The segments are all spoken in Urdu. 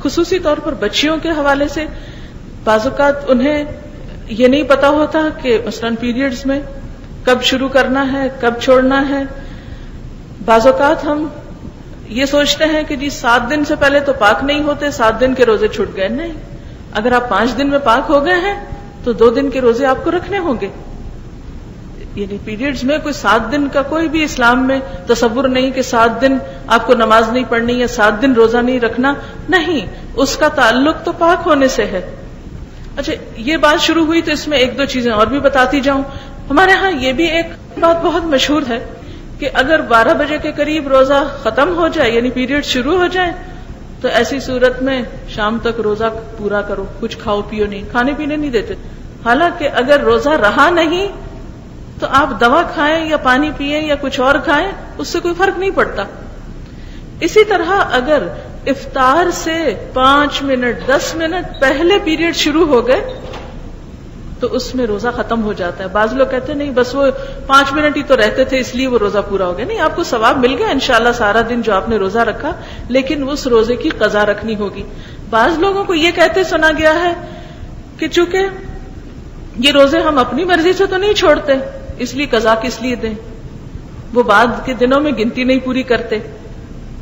خصوصی طور پر بچیوں کے حوالے سے بعض اوقات انہیں یہ نہیں پتا ہوتا کہ مثلاً پیریڈز میں کب شروع کرنا ہے کب چھوڑنا ہے. بعض اوقات ہم یہ سوچتے ہیں کہ جی 7 دن سے پہلے تو پاک نہیں ہوتے, 7 دن کے روزے چھوٹ گئے. نہیں, اگر آپ 5 دن میں پاک ہو گئے ہیں تو 2 دن کے روزے آپ کو رکھنے ہوں گے. یعنی پیریڈز میں کوئی 7 دن کا کوئی بھی اسلام میں تصور نہیں کہ 7 دن آپ کو نماز نہیں پڑھنی یا 7 دن روزہ نہیں رکھنا. نہیں, اس کا تعلق تو پاک ہونے سے ہے. اچھا, یہ بات شروع ہوئی تو اس میں 1-2 چیزیں اور بھی بتاتی جاؤں. ہمارے ہاں یہ بھی ایک بات بہت مشہور ہے کہ اگر 12 بجے کے قریب روزہ ختم ہو جائے یعنی پیریڈ شروع ہو جائے تو ایسی صورت میں شام تک روزہ پورا کرو, کچھ کھاؤ پیو نہیں, کھانے پینے نہیں دیتے. حالانکہ اگر روزہ رہا نہیں تو آپ دوا کھائیں یا پانی پئیں یا کچھ اور کھائیں, اس سے کوئی فرق نہیں پڑتا. اسی طرح اگر افطار سے 5 منٹ 10 منٹ پہلے پیریڈ شروع ہو گئے تو اس میں روزہ ختم ہو جاتا ہے. بعض لوگ کہتے ہیں نہیں بس وہ 5 منٹ ہی تو رہتے تھے اس لیے وہ روزہ پورا ہو گیا. نہیں, آپ کو ثواب مل گیا انشاءاللہ سارا دن جو آپ نے روزہ رکھا, لیکن اس روزے کی قضا رکھنی ہوگی. بعض لوگوں کو یہ کہتے سنا گیا ہے کہ چونکہ یہ روزے ہم اپنی مرضی سے تو نہیں چھوڑتے اس لیے قضا کس لیے دیں, وہ بعد کے دنوں میں گنتی نہیں پوری کرتے.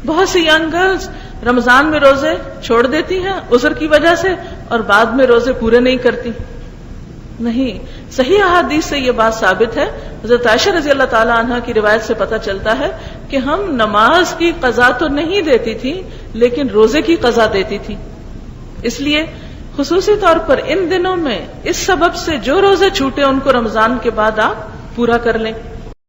بہت سی ینگ گرلز رمضان میں روزے چھوڑ دیتی ہیں عذر کی وجہ سے اور بعد میں روزے پورے نہیں کرتی. نہیں, صحیح احادیث سے یہ بات ثابت ہے. حضرت عائشہ رضی اللہ تعالی عنہا کی روایت سے پتہ چلتا ہے کہ ہم نماز کی قضا تو نہیں دیتی تھی لیکن روزے کی قضا دیتی تھی. اس لیے خصوصی طور پر ان دنوں میں اس سبب سے جو روزے چھوٹے ان کو رمضان کے بعد آپ پورا کر لیں.